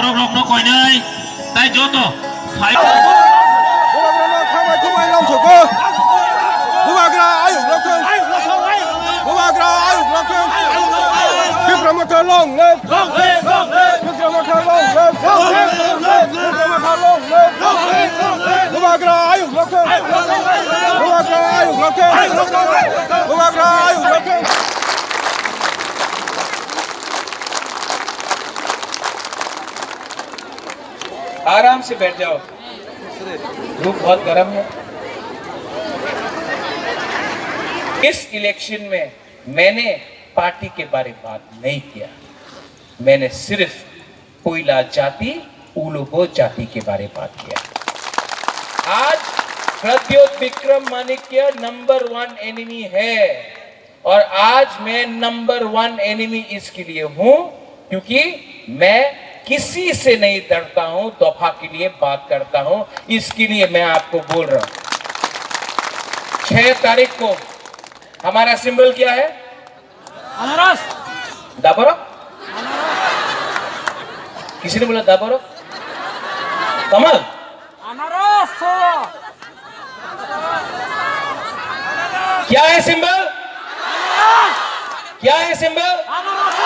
borok rok no koi nai tai joto phai आराम से बैठ जाओ, धूप बहुत गर्म है। इस इलेक्शन में मैंने पार्टी के बारे में बात नहीं किया, मैंने सिर्फ कोयला जाति उलुबो जाति के बारे में बात किया। आज प्रद्योत विक्रम माणिक्य नंबर 1 एनिमी है और आज मैं नंबर 1 एनिमी इसके लिए हूं क्योंकि मैं किसी से नहीं डरता हूं, दफा के लिए बात करता हूं। इसके लिए मैं आपको बोल रहा हूं 6 तारीख को हमारा सिंबल क्या है? अनारस। दाबरो? किसी ने बोला दाबरो? कमल? अनारस। क्या है सिंबल? क्या है सिंबल? अनारस।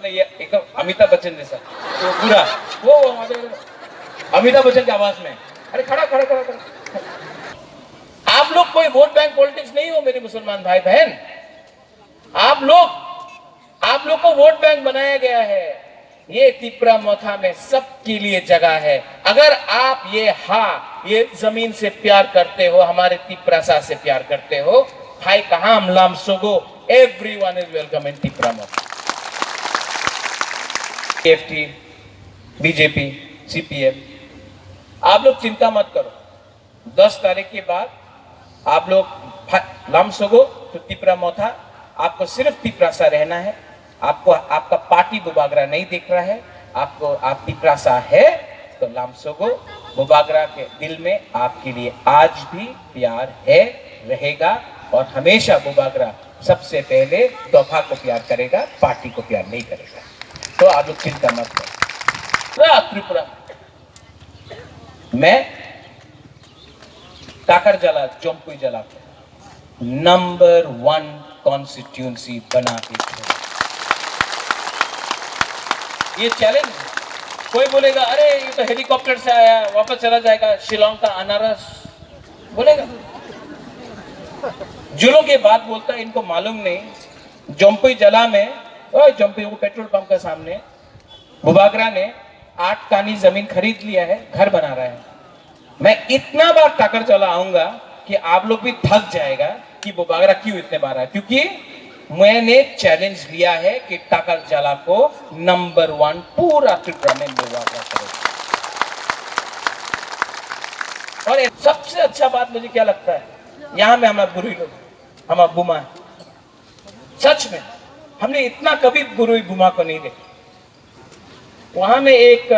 ये एकदम अमिताभ बच्चन जैसा तो पूरा वो अमिताभ बच्चन की आवाज में। अरे खड़ा खड़ा खड़ा खड़ा। आप लोग कोई वोट बैंक पॉलिटिक्स नहीं हो मेरे मुसलमान भाई बहन। आप लोग को वोट बैंक बनाया गया है। ये तिपरा मोथा में सबके लिए जगह है। अगर आप ये जमीन से प्यार करते हो, हमारे तिपरासा से प्यार करते हो, भाई कहां हम लाम Sogou, everyone is welcome in Tipra Motha. FT, BJP, CPM, आप लोग चिंता मत करो। 10 तारीख के बाद आप लोग लामसोगो तो तिपरा मोथा, आपको सिर्फ तिपरासा रहना है। आपको आपका पार्टी बुबागरा नहीं दिख रहा है, आपको आप तिपरासा है तो लामसोगो बुबागरा के दिल में आपके लिए आज भी प्यार है, रहेगा और हमेशा बुबागरा सबसे पहले दफा को प्यार करेगा, पार्टी को प्यार नहीं करेगा। तो आप लोग चिंता मत करो। त्रिपुरा मैं काकर जला जोमपुई जला नंबर 1 कॉन्स्टिट्यूंसी बना के ये चैलेंज। कोई बोलेगा अरे ये तो हेलीकॉप्टर से आया वापस चला जाएगा, शिलोंग का अनारस बोलेगा। जो लोग ये बात बोलता है इनको मालूम नहीं जोमपुई जला में जम्पी को पेट्रोल पंप के सामने बुबागरा ने 8 कानी जमीन खरीद लिया है, घर बना रहा है। मैं इतना बार टाकर चला आऊंगा कि आप लोग भी थक जाएगा कि बुबागरा क्यों इतने बार आया, क्योंकि मैंने चैलेंज लिया है कि टाकर जला को नंबर 1 पूरा त्रिपुरा में बुबागरा करेगा। और सबसे अच्छा बात मुझे क्या लगता है, यहां में हमारा बुरी लोग, हमारा बुमा है। सच में हमने इतना कभी गुरु बुमा को नहीं देखा। वहां में एक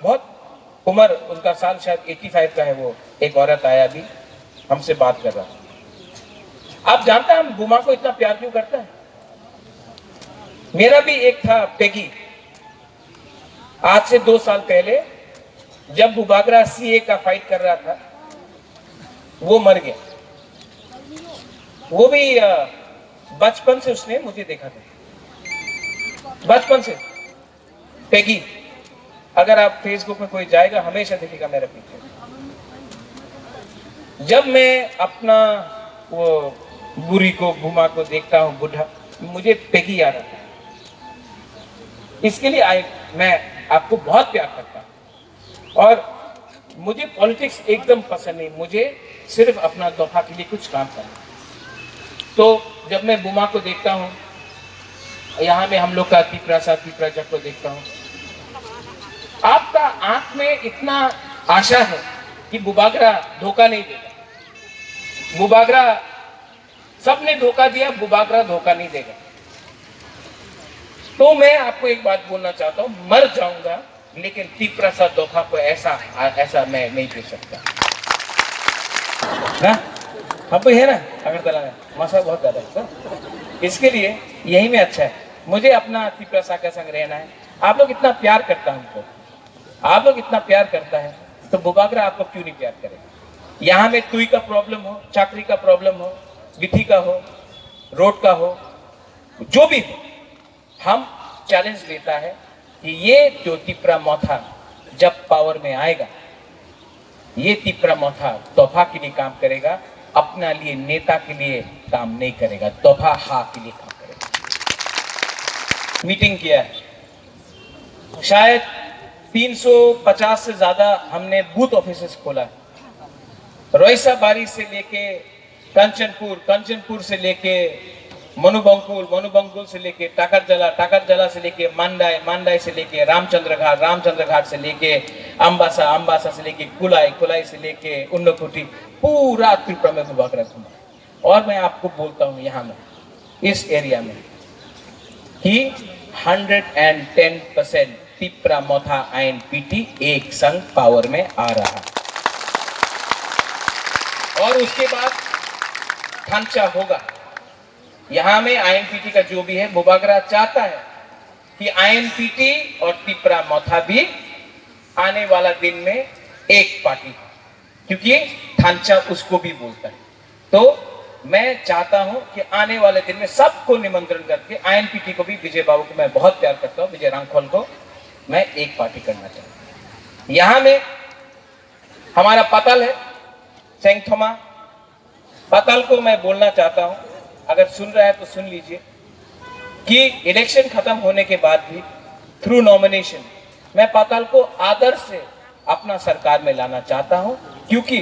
बहुत उम्र उनका साल शायद 85 का है, वो एक औरत आया भी हमसे बात कर रहा। आप जानते हैं हम बुमा को इतना प्यार क्यों करते हैं? मेरा भी एक था पेगी, आज से 2 साल पहले जब बुबागरा सीए का फाइट कर रहा था वो मर गया। वो भी बचपन से उसने मुझे देखा था, बचपन से। पेगी, अगर आप फेसबुक में कोई जाएगा हमेशा देखेगा मेरा पीछे। जब मैं अपना वो बुरी को बुमा को देखता हूँ बुढ़ा, मुझे पेगी याद आता है। इसके लिए मैं आपको बहुत प्यार करता हूँ और मुझे पॉलिटिक्स एकदम पसंद नहीं, मुझे सिर्फ अपना दफा के लिए कुछ काम करना। तो जब मैं बुमा को देखता हूँ, यहाँ में हम लोग का तिपरासा तिपराजा को देखता हूँ, आपका आंख में इतना आशा है कि बुबागरा धोखा नहीं देगा। बुबागरा सबने धोखा दिया, बुबागरा धोखा नहीं देगा। तो मैं आपको एक बात बोलना चाहता हूँ, मर जाऊंगा लेकिन तिपरासा धोखा को ऐसा मैं नहीं दे सकता ना। हम है ना अगरतला में मौसम बहुत ज्यादा है, इसके लिए यही में अच्छा है मुझे अपना तिप्रसा का संग रहना है। आप लोग इतना प्यार करता हमको, आप लोग इतना प्यार करता है, तो बुबागरा आपको क्यों नहीं प्यार करेगा? यहाँ में तुई का प्रॉब्लम हो, चाकरी का प्रॉब्लम हो, विधि का हो, रोड का हो, जो भी हो, हम चैलेंज लेता है कि ये जो तिपरा मोथा जब पावर में आएगा, ये तिपरा मोथा तोहफा के लिए काम करेगा, अपना लिए नेता के लिए काम नहीं करेगा, तोहफा हा के लिए काम करेगा। मीटिंग किया है, शायद 350 से ज्यादा हमने बूथ ऑफिसेस खोला है। रोइसा बारी से लेके कंचनपुर, कंचनपुर से लेके मनुबंकुल, मनुबंकुल से लेके टाकरजला, टाकरजला से लेके मांडाई, मांडाई से लेके रामचंद्र घाट, रामचंद्र घाट से लेके अम्बासा, अम्बासा से लेके कुलाई, कुलाई से लेके उन्नकुटी, पूरा त्रिपुरा में बुबागरा घूमा। और मैं आपको बोलता हूँ यहाँ में, इस एरिया में कि 110% तिपरा मोथा आईएनपीटी एक संग पावर में आ रहा है। और उसके बाद थांचा होगा। यहां में आईएनपीटी का जो भी है, बुबागरा चाहता है कि आईएनपीटी और तिपरा मोथा भी आने वाला दिन में एक पार्टी है, क्योंकि थांचा उसको भी बोलता है। तो मैं चाहता हूं कि आने वाले दिन में सबको निमंत्रण करके, आईएनपीटी को भी, विजय बाबू को मैं बहुत प्यार करता हूं, विजय रांखोल को मैं एक पार्टी करना चाहता हूं। यहां में हमारा पताल है सेंगथोमा, पताल को मैं बोलना चाहता हूं, अगर सुन रहा है तो सुन लीजिए, कि इलेक्शन खत्म होने के बाद भी थ्रू नॉमिनेशन मैं पताल को आदर से अपना सरकार में लाना चाहता हूं, क्योंकि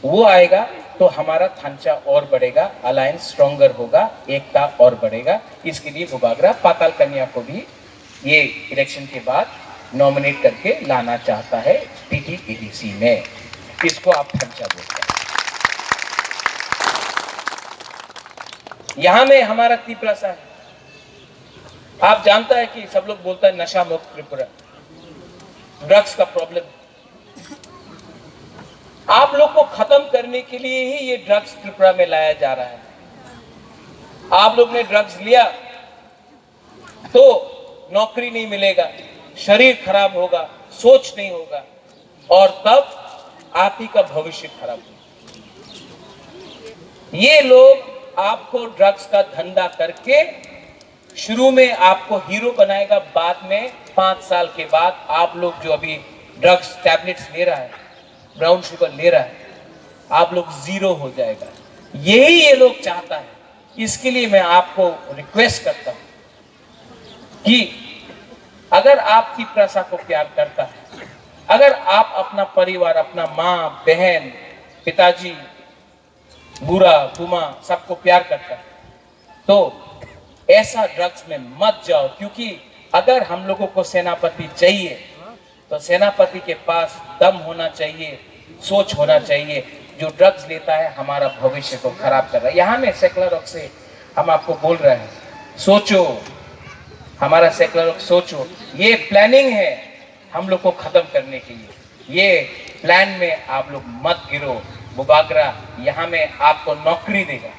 वो आएगा तो हमारा थांचा और बढ़ेगा, अलायंस स्ट्रॉन्गर होगा, एकता और बढ़ेगा। इसके लिए बुबागरा पाताल कन्या को भी ये इलेक्शन के बाद नॉमिनेट करके लाना चाहता है टीटीईडीसी में। इसको आप थांचा बोलते हैं। यहां में हमारा तिप्रसा है, आप जानता है कि सब लोग बोलता है नशा मुक्त त्रिपुरा, ड्रग्स का प्रॉब्लम। आप लोग को खत्म करने के लिए ही ये ड्रग्स त्रिपुरा में लाया जा रहा है। आप लोग ने ड्रग्स लिया तो नौकरी नहीं मिलेगा, शरीर खराब होगा, सोच नहीं होगा, और तब आप ही का भविष्य खराब होगा। ये लोग आपको ड्रग्स का धंधा करके शुरू में आपको हीरो बनाएगा, बाद में 5 साल के बाद आप लोग जो अभी ड्रग्स टैबलेट्स ले रहा है, ब्राउन शुगर ले रहा है, आप लोग जीरो हो जाएगा। यही ये लोग चाहता है। इसके लिए मैं आपको रिक्वेस्ट करता हूं कि अगर आप तिप्रसा को प्यार करता है, अगर आप अपना परिवार, अपना माँ, बहन, पिताजी, बुरा, बुमा सबको प्यार करता है, तो ऐसा ड्रग्स में मत जाओ। क्योंकि अगर हम लोगों को सेनापति चाहिए तो सेनापति के पास दम होना चाहिए, सोच होना चाहिए। जो ड्रग्स लेता है हमारा भविष्य को खराब कर रहा है। यहाँ में सेक्युलर से हम आपको बोल रहे हैं, सोचो, हमारा सेक्युलर सोचो। ये प्लानिंग है हम लोग को खत्म करने के लिए। ये प्लान में आप लोग मत गिरो। बुबागरा यहाँ में आपको नौकरी देगा,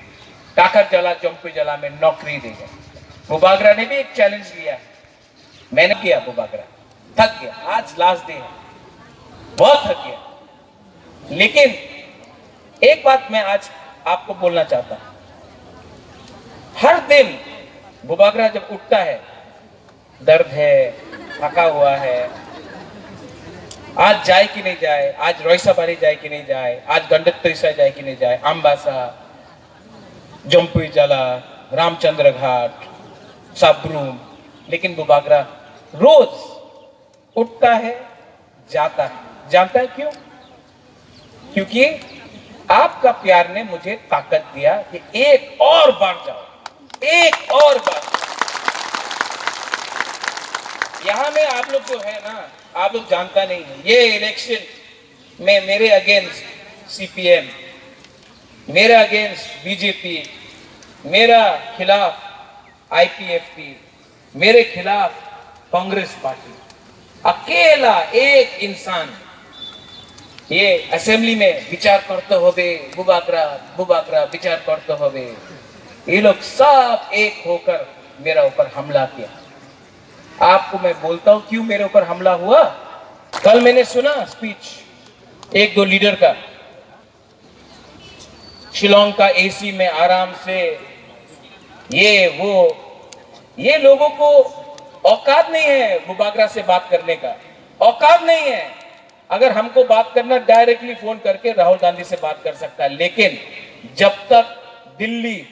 टाकरजला, जम्पुजला में नौकरी देगा। बुबागरा ने भी एक चैलेंज लिया है, मैंने किया। बुबागरा थक गया, आज लास्ट डे है, बहुत थक गया। लेकिन एक बात मैं आज आपको बोलना चाहता हूं, हर दिन बुबागरा जब उठता है, दर्द है, थका हुआ है, आज जाए कि नहीं जाए, आज रोइसाबारी जाए कि नहीं जाए, आज गंडकतोइसा जाए कि नहीं जाए, अम्बासा, जम्पुजला, रामचंद्र घाट, साब्रूम। लेकिन बुबागरा रोज उठता है, जाता है। जानता है क्यों? क्योंकि आपका प्यार ने मुझे ताकत दिया कि एक और बार जाओ, एक और बार। यहां में आप लोग जो है ना, आप लोग जानता नहीं है, ये इलेक्शन में मेरे अगेंस्ट सीपीएम, मेरे अगेंस्ट बीजेपी, मेरा खिलाफ आईपीएफटी, मेरे खिलाफ कांग्रेस पार्टी, अकेला एक इंसान ये असेंबली में विचार करते होवे, बुबागरा बुबागरा विचार करते होवे। ये लोग सब एक होकर मेरा ऊपर हमला किया। आपको मैं बोलता हूं क्यों मेरे ऊपर हमला हुआ। कल मैंने सुना स्पीच एक दो लीडर का, शिलोंग का एसी में आराम से, ये लोगों को औकात नहीं है बुबागरा से बात करने का, औकात नहीं है। अगर हमको बात करना डायरेक्टली फोन करके राहुल गांधी से बात कर सकता है, लेकिन जब तक दिल्ली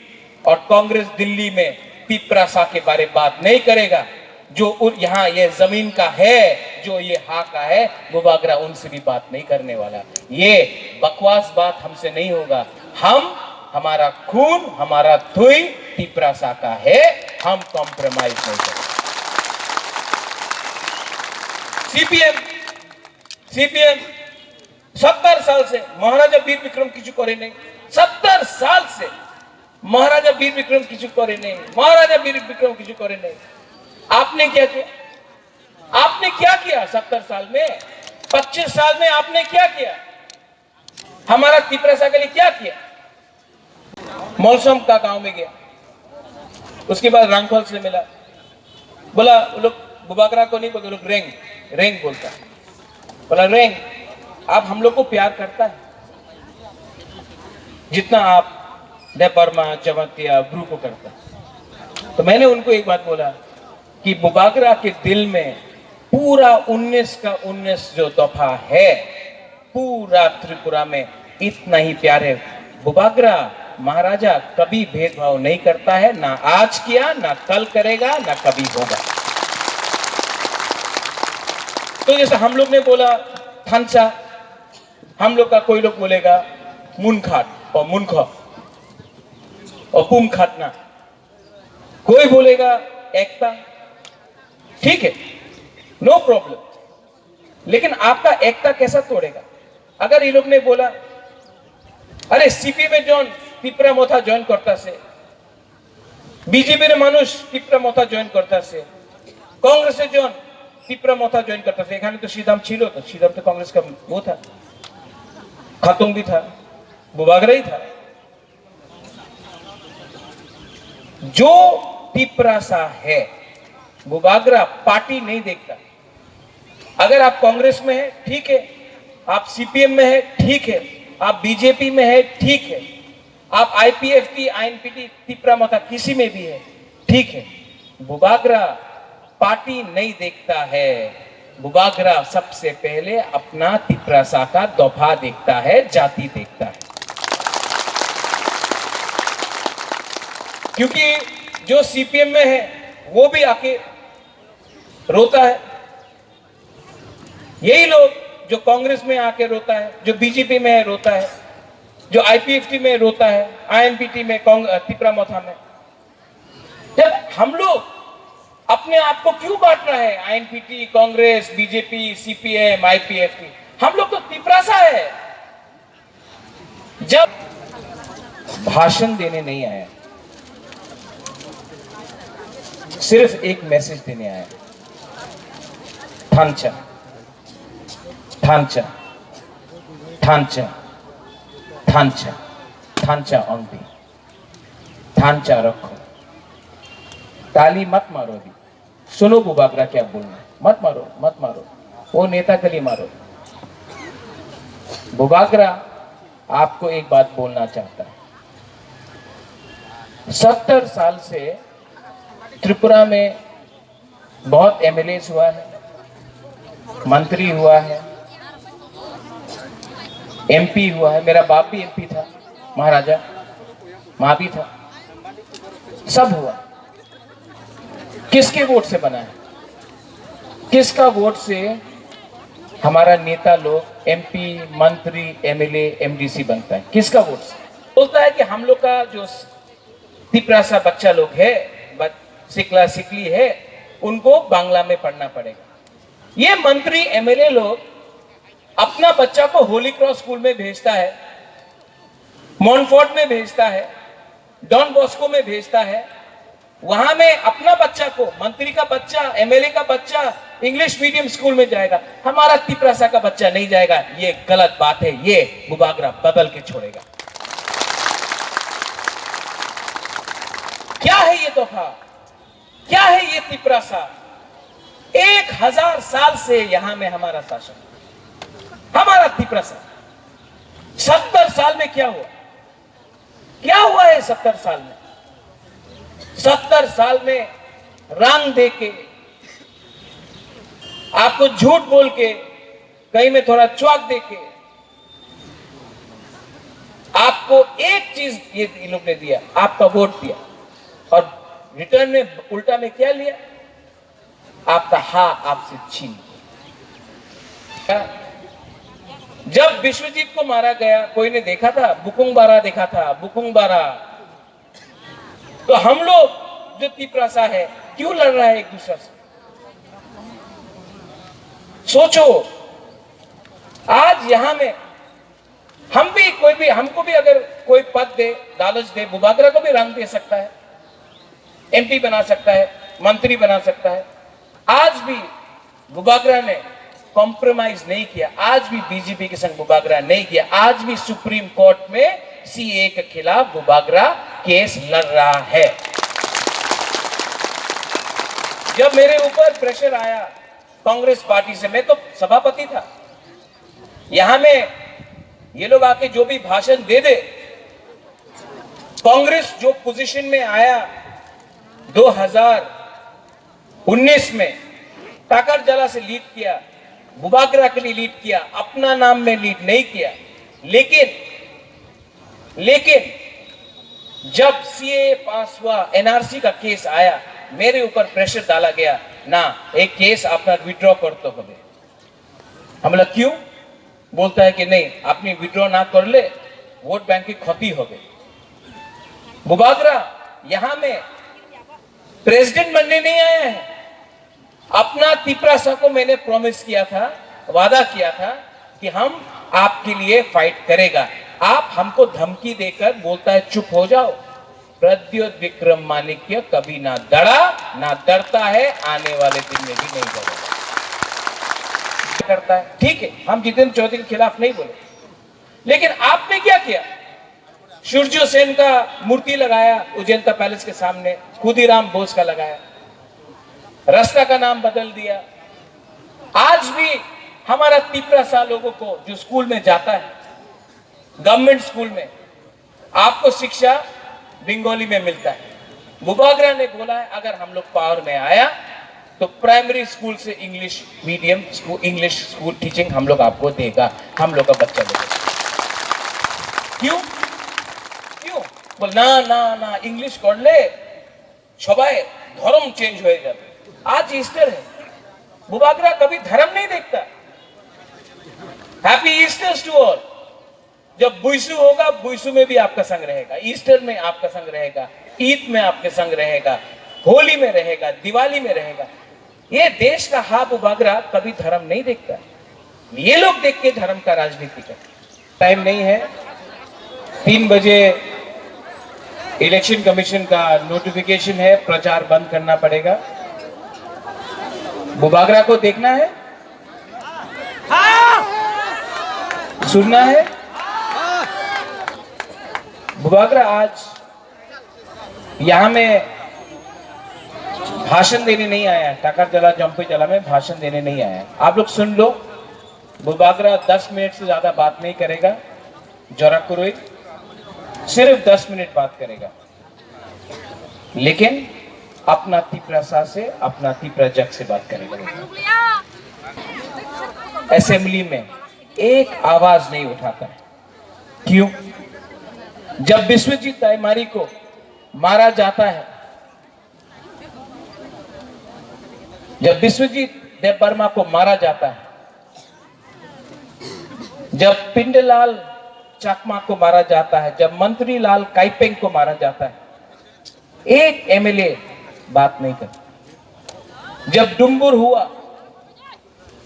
और कांग्रेस दिल्ली में पिपरासा के बारे में बात नहीं करेगा, जो यहाँ ये जमीन का है, जो ये हा का है, बुबागरा उनसे भी बात नहीं करने वाला। ये बकवास बात हमसे नहीं होगा। हमारा खून, हमारा थुई पिपरासा का है, हम कॉम्प्रोमाइज नहीं करेंगे। सीपीएम 70 साल से महाराजा वीर विक्रम किसी करे नहीं, 70 साल से महाराजा वीर विक्रम किसी करे नहीं, महाराजा वीर विक्रम किसी करे नहीं। आपने क्या किया? आपने क्या किया 70 साल में? 25 साल में आपने क्या किया? हमारा पिपरासा के लिए क्या किया? मौसम का गांव में गया, उसके बाद रांगफल से मिला, बोला वो लोग बुबागरा को नहीं बोलते, लोग रेंग बोलता। बोला रेंग, आप हम लोग को प्यार करता है जितना आप देपरमा, जमतिया, ब्रू को करता है। तो मैंने उनको एक बात बोला कि बुबागरा के दिल में पूरा 19 का 19 जो दफा है, पूरा त्रिपुरा में इतना ही प्यार है। बुबागरा महाराजा कभी भेदभाव नहीं करता है, ना आज किया, ना कल करेगा, ना कभी होगा। तो जैसे हम लोग ने बोला थानसा, हम लोग का कोई लोग बोलेगा मुनखाट और मुनखा और पुम खाटना, कोई बोलेगा एकता, ठीक है, नो प्रॉब्लम। लेकिन आपका एकता कैसा तोड़ेगा? अगर ये लोग ने बोला अरे सीपी में जॉन पिपरा मोथा जॉइन करता से, बीजेपी ने मानुष पिपरा मोथा जॉइन करता से, कांग्रेस से जॉन पिपरा मोथा जॉइन करता से। एखाने तो श्रीधाम छिलो, तो श्रीधाम तो कांग्रेस का वो था, खातुंग भी था, बुबागरा ही था। जो पिपरासा है, बुबागरा पार्टी नहीं देखता। अगर आप कांग्रेस में है ठीक है, आप सीपीएम में है ठीक है, आप बीजेपी में है ठीक है, आप आईपीएफटी, आईएनपीटी, पिपरा मोथा किसी में भी है ठीक है। बुबागरा पार्टी नहीं देखता है, बुबागरा सबसे पहले अपना पिपरासा का दफा देखता है, जाति देखता है। क्योंकि जो सीपीएम में है वो भी आके रोता है, यही लोग जो कांग्रेस में आके रोता है, जो बीजेपी में है रोता है, जो आईपीएफटी में रोता है, आईएनपीटी में, पिपरा मोथा में। जब हम लोग अपने आप को क्यों बांटना है? आईएनपीटी, कांग्रेस, बीजेपी, सीपीएम, आईपीएफटी, हम लोग तो पिपरासा है। जब भाषण देने नहीं आया, सिर्फ एक मैसेज देने आया, थानचा थानचा थानचा थानचा थानचा ओंगदी, थानचा रखो, ताली मत मारो। अभी सुनो बुबागरा क्या बोलना, मत मारो, मत मारो, वो नेता के लिए मारो। बुबागरा आपको एक बात बोलना चाहता है, 70 साल से त्रिपुरा में बहुत एमएलए हुआ है, मंत्री हुआ है, एमपी हुआ है। मेरा बाप भी एमपी था, महाराजा, मां भी था, सब हुआ। किसके वोट से बना है? किसका वोट से हमारा नेता लोग एमपी, मंत्री, एमएलए, एमडीसी बनता है? किसका वोट से? बोलता है कि हम लोग का जो पिपरासा बच्चा लोग है, सिकला सिकली है, उनको बांग्ला में पढ़ना पड़ेगा। ये मंत्री एमएलए लोग अपना बच्चा को होली क्रॉस स्कूल में भेजता है, मॉनफोर्ट में भेजता है, डॉन बॉस्को में भेजता है। वहां में अपना बच्चा को, मंत्री का बच्चा, एमएलए का बच्चा इंग्लिश मीडियम स्कूल में जाएगा, हमारा पिपरासा का बच्चा नहीं जाएगा। ये गलत बात है, ये बुबागरा बदल के छोड़ेगा। क्या है ये तोहफा? क्या है ये तिपरासा? 1000 साल से यहां में हमारा शासन, हमारा तिपरासा। 70 साल में क्या हुआ? क्या हुआ है 70 साल में? 70 साल में रंग दे के, आपको झूठ बोल के, कहीं में थोड़ा च्वाक दे के, आपको एक चीज ये लोग ने दिया, आपका वोट दिया, और रिटर्न में उल्टा में क्या लिया? आपका हाथ आपसे छीन लिया। जब विश्वजीत को मारा गया, कोई ने देखा था? बुकुंग बारा देखा था, बुकुंग बारा। तो हम लोग जो तिपरासा है, क्यों लड़ रहा है एक दूसरे से? सोचो, आज यहां में हम भी, कोई भी, हमको भी अगर कोई पद दे, लालच दे, बुबागरा को भी रंग दे सकता है, एमपी बना सकता है, मंत्री बना सकता है। आज भी बुबागरा ने कॉम्प्रोमाइज नहीं किया, आज भी बीजेपी के संग बुबागरा नहीं किया, आज भी सुप्रीम कोर्ट में सीए के खिलाफ बुबागरा केस लड़ रहा है। जब मेरे ऊपर प्रेशर आया कांग्रेस पार्टी से, मैं तो सभापति था, यहां में ये लोग आके जो भी भाषण दे दे, कांग्रेस जो पोजीशन में आया 2019 में, टाकरजला से लीड किया, बुबागरा के लिए लीड किया, अपना नाम में लीड नहीं किया। लेकिन जब सीए पास हुआ, एनआरसी का केस आया, मेरे ऊपर प्रेशर डाला गया, ना एक केस अपना विड्रॉ कर तो हो गए। हम लोग क्यों? बोलता है कि नहीं, अपनी विड्रॉ ना कर ले, वोट बैंक की क्षति हो गई। बुबागरा यहां में प्रेसिडेंट बनने नहीं आया है। अपना तिपरासा को मैंने प्रॉमिस किया था, वादा किया था कि हम आपके लिए फाइट करेगा। आप हमको धमकी देकर बोलता है चुप हो जाओ। प्रद्योत विक्रमादित्य कभी ना डरा, ना डरता है, आने वाले दिन में भी नहीं डरेगा करता है। ठीक है, हम जितेंद्र चौधरी के खिलाफ नहीं बोले, लेकिन आपने क्या किया? सूर्य सेन का मूर्ति लगाया उजैनता पैलेस के सामने, खुदीराम बोस का लगाया, रास्ता का नाम बदल दिया। आज भी हमारा तिपरासा लोगों को जो स्कूल में जाता है, गवर्नमेंट स्कूल में, आपको शिक्षा बंगाली में मिलता है। बुबागरा ने बोला है अगर हम लोग पावर में आया तो प्राइमरी स्कूल से English medium school, English school teaching हम लोग आपको देगा, हम लोग का बच्चा देगा। क्यों? बोल ना ना ना, इंग्लिश कर ले, सबाई धर्म चेंज हो जाए। आज ईस्टर है, बुबागरा कभी धर्म नहीं देखता। Happy Easter to all. जब बुइसु होगा, बुइसु में भी आपका संग रहेगा, ईस्टर में आपका संग रहेगा, ईद में आपके संग रहेगा, होली में रहेगा, दिवाली में रहेगा। ये देश का हा बुबागरा कभी धर्म नहीं देखता। ये लोग देख के धर्म का राजनीति करते। टाइम नहीं है, 3 बजे इलेक्शन कमीशन का नोटिफिकेशन है, प्रचार बंद करना पड़ेगा। बुबागरा को देखना है, सुनना है। बुबागरा आज यहां में भाषण देने नहीं आया, टाकरजला जंपीजला में भाषण देने नहीं आया। आप लोग सुन लो, बुबागरा 10 मिनट से ज्यादा बात नहीं करेगा, जोराकुरोई सिर्फ 10 मिनट बात करेगा, लेकिन अपना तिपरासा से, अपना तिपराजक से बात करेगा। असेंबली में एक आवाज नहीं उठाता है। क्यों? जब विश्वजीत दाईमारी को मारा जाता है, जब विश्वजीत देवबर्मा को मारा जाता है, जब पिंडलाल चकमा को मारा जाता है, जब मंत्री लाल काइपेंग को मारा जाता है, एक एमएलए बात नहीं करता। जब डुम्बुर हुआ,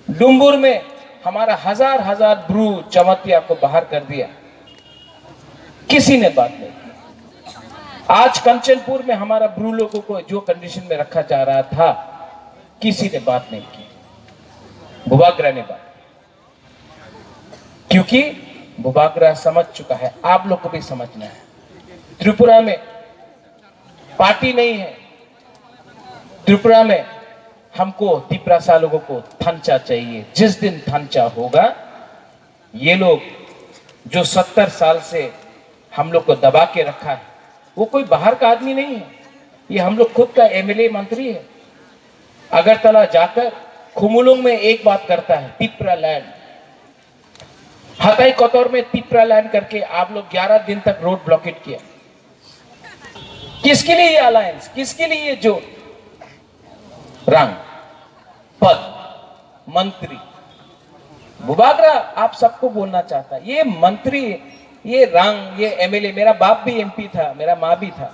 डुम्बुर में हमारा हजार ब्रू चमतिया को बाहर कर दिया, किसी ने बात नहीं की। आज कंचनपुर में हमारा ब्रू लोगों को जो कंडीशन में रखा जा रहा था, किसी ने बात नहीं की। बुबागरा ने बात, क्योंकि बुबागरा समझ चुका है, आप लोग को भी समझना है। त्रिपुरा में पार्टी नहीं है, त्रिपुरा में हमको तिपरासा लोगों को थांचा चाहिए। जिस दिन थांचा होगा, ये लोग जो 70 साल से हम लोग को दबा के रखा है, वो कोई बाहर का आदमी नहीं है, ये हम लोग खुद का एमएलए मंत्री है। अगरतला जाकर खुमुलुंग में एक बात करता है, तिपरा लैंड। हताई कोतौर में तिपरा लैंड करके आप लोग 11 दिन तक रोड ब्लॉकेट किया। किसके लिए ये अलायंस, किसके लिए ये जो रंग, पद, मंत्री? बुबागरा आप सबको बोलना चाहता है, ये मंत्री, ये रंग, ये एमएलए, मेरा बाप भी एमपी था, मेरा माँ भी था,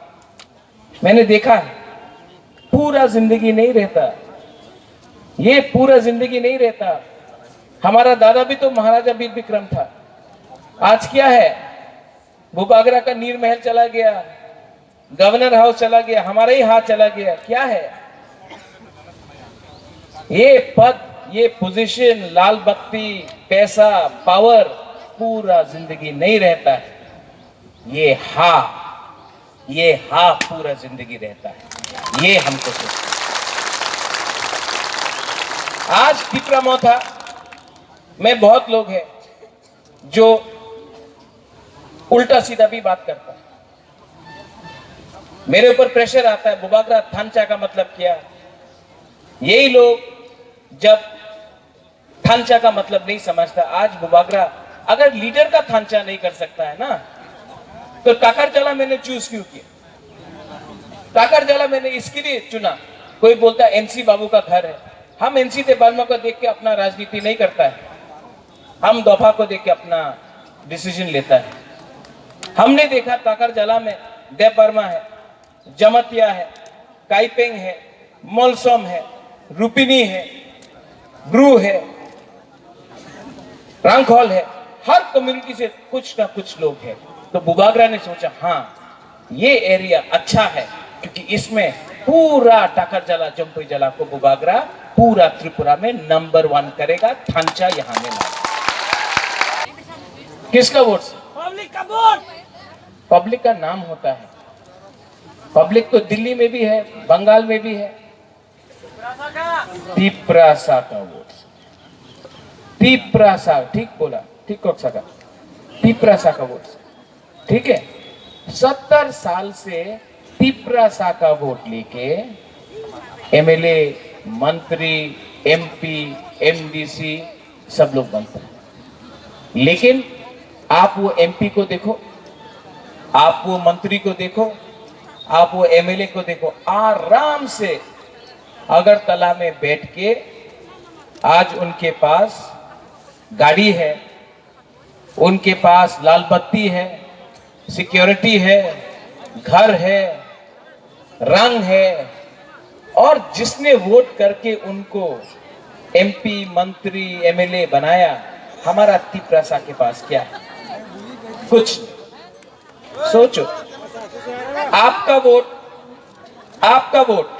मैंने देखा है। पूरा जिंदगी नहीं रहता, ये पूरा जिंदगी नहीं रहता। हमारा दादा भी तो महाराजा वीर विक्रम था। आज क्या है, बुबागरा का नीर महल चला गया, गवर्नर हाउस चला गया, हमारा ही हाथ चला गया। क्या है ये पद, ये पोजीशन, लाल बत्ती, पैसा, पावर, पूरा जिंदगी नहीं रहता है। ये हा पूरा जिंदगी रहता है। ये हमको सोचना। आज तिपरा था में बहुत लोग हैं जो उल्टा सीधा भी बात करता है। मेरे ऊपर प्रेशर आता है, बुबागरा थांचा का मतलब क्या? यही लोग जब थांचा का मतलब नहीं समझता, आज बुबागरा अगर लीडर का थांचा नहीं कर सकता है ना, तो टाकरजला मैंने चूज क्यों किया? टाकरजला मैंने इसके लिए चुना। कोई बोलता है एनसी बाबू का घर है, हम एनसी दे बर्मा को देख के अपना राजनीति नहीं करता है, हम दोफा को देख के अपना डिसीजन लेता है। हमने देखा टाकरजला में देव बर्मा है, जमतिया है, काइपेंग है, मोलसोम है, रुपिनी है, ब्रू है, रांखोल है, हर कम्युनिटी से कुछ ना कुछ लोग हैं। तो बुबागरा ने सोचा हाँ ये एरिया अच्छा है, क्योंकि इसमें पूरा टाकरजला जम्पुई जला को बुबागरा पूरा त्रिपुरा में नंबर 1 करेगा। थांचा यहां में लाएगा। किसका वोट? पब्लिक का वोट। पब्लिक का नाम होता है। पब्लिक तो दिल्ली में भी है, बंगाल में भी है। तिपरासा का वोट, तिपरासा, ठीक बोला, ठीक को सका, तिपरासा का वोट, ठीक है। 70 साल से तिपरासा का वोट लेके एमएलए, मंत्री, एमपी, एमडीसी सब लोग बनते हैं। लेकिन आप वो एमपी को देखो, आप वो मंत्री को देखो, आप वो एमएलए को देखो, आराम से अगरतला में बैठ के आज उनके पास गाड़ी है, उनके पास लाल बत्ती है, सिक्योरिटी है, घर है, रंग है, और जिसने वोट करके उनको एमपी, मंत्री, एमएलए बनाया, हमारा तिपरासा के पास क्या है? कुछ नहीं। सोचो, आपका वोट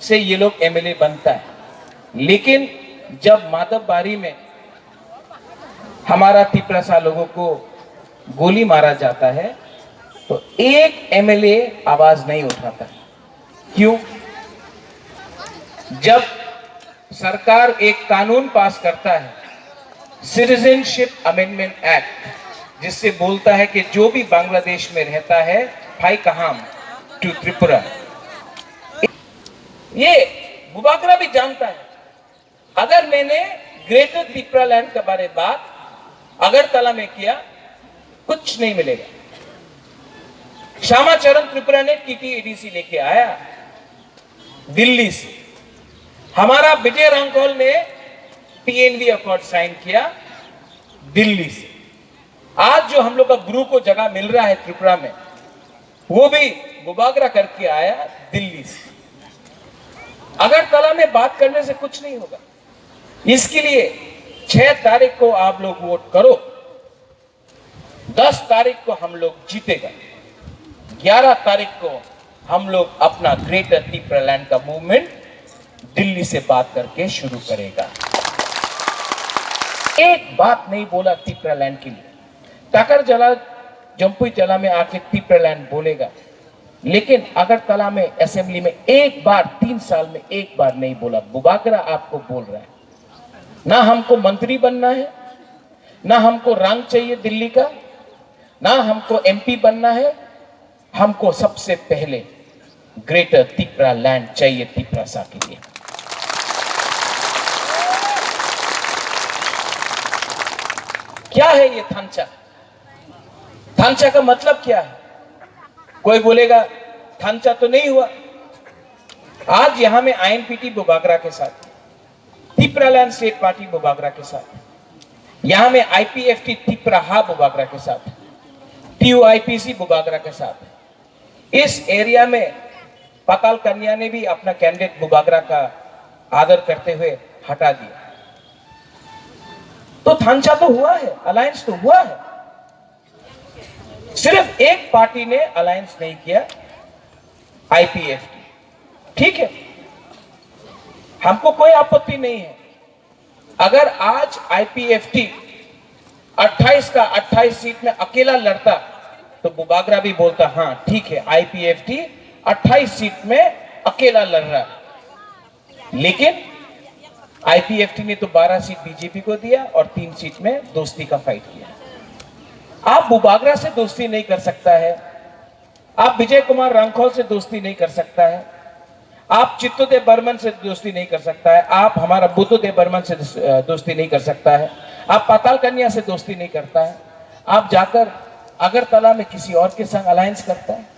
से ये लोग एमएलए बनता है, लेकिन जब माधवबारी में हमारा तिपरासा लोगों को गोली मारा जाता है तो एक एमएलए आवाज नहीं उठाता। क्यों? जब सरकार एक कानून पास करता है, सिटीजनशिप अमेंडमेंट एक्ट, जिससे बोलता है कि जो भी बांग्लादेश में रहता है, फाई कहाम टू त्रिपुरा, ये बुबागरा भी जानता है। अगर मैंने ग्रेटर त्रिपुरा लैंड के बारे बात अगरतला में किया, कुछ नहीं मिलेगा। श्यामाचरण त्रिपुरा ने टीटीईडीसी लेके आया दिल्ली से, हमारा विजय रांखोल ने पीएनबी अकॉर्ड साइन किया दिल्ली से। आज जो हम लोग का गुरु को जगह मिल रहा है त्रिपुरा में, वो भी बुबागरा करके आया दिल्ली से। अगरतला में बात करने से कुछ नहीं होगा। इसके लिए 6 तारीख को आप लोग वोट करो, 10 तारीख को हम लोग जीतेगा, 11 तारीख को हम लोग अपना ग्रेटर त्रिपुरा लैंड का मूवमेंट दिल्ली से बात करके शुरू करेगा। एक बात नहीं बोला त्रिपुरा लैंड के लिए। टाकरजला जम्पुई जला में आके त्रिपुरा लैंड बोलेगा, लेकिन अगरतला में असेंबली में एक बार 3 साल में एक बार नहीं बोला। बुबागरा आपको बोल रहा है, ना हमको मंत्री बनना है, ना हमको रंग चाहिए दिल्ली का, ना हमको एमपी बनना है, हमको सबसे पहले ग्रेटर त्रिपुरा लैंड चाहिए त्रिपुरा के लिए। क्या है ये थांचा? थांचा का मतलब क्या है? कोई बोलेगा थांचा तो नहीं हुआ। आज यहां में आईएनपीटी बुबागरा के साथ, Tripura land state party Bubagra के साथ, यहां में आईपीएफटी त्रिपुरा हा बुबागरा के साथ, टीयूआईपीसी बुबागरा के साथ, इस एरिया में पाताल कन्या ने भी अपना कैंडिडेट बुबागरा का आदर करते हुए हटा दिया। तो थांचा तो हुआ है, अलायंस तो हुआ है। सिर्फ एक पार्टी ने अलायंस नहीं किया, आईपीएफटी। ठीक है, हमको कोई आपत्ति नहीं है। अगर आज आईपीएफटी 28 का 28 सीट में अकेला लड़ता तो बुबागरा भी बोलता हाँ ठीक है, आईपीएफटी 28 सीट में अकेला लड़ रहा है। लेकिन आईपीएफटी ने तो 12 सीट बीजेपी को दिया और 3 सीट में दोस्ती का फाइट किया। आप बुबागरा से दोस्ती नहीं कर सकता है, आप विजय कुमार रंखौल से दोस्ती नहीं कर सकता है, आप चित्तोदेव बर्मन से दोस्ती नहीं कर सकता है, आप हमारा बुद्धदेव बर्मन से दोस्ती नहीं कर सकता है, आप पाताल कन्या से दोस्ती नहीं करता है, आप जाकर अगरतला में किसी और के संग अलायंस करता है।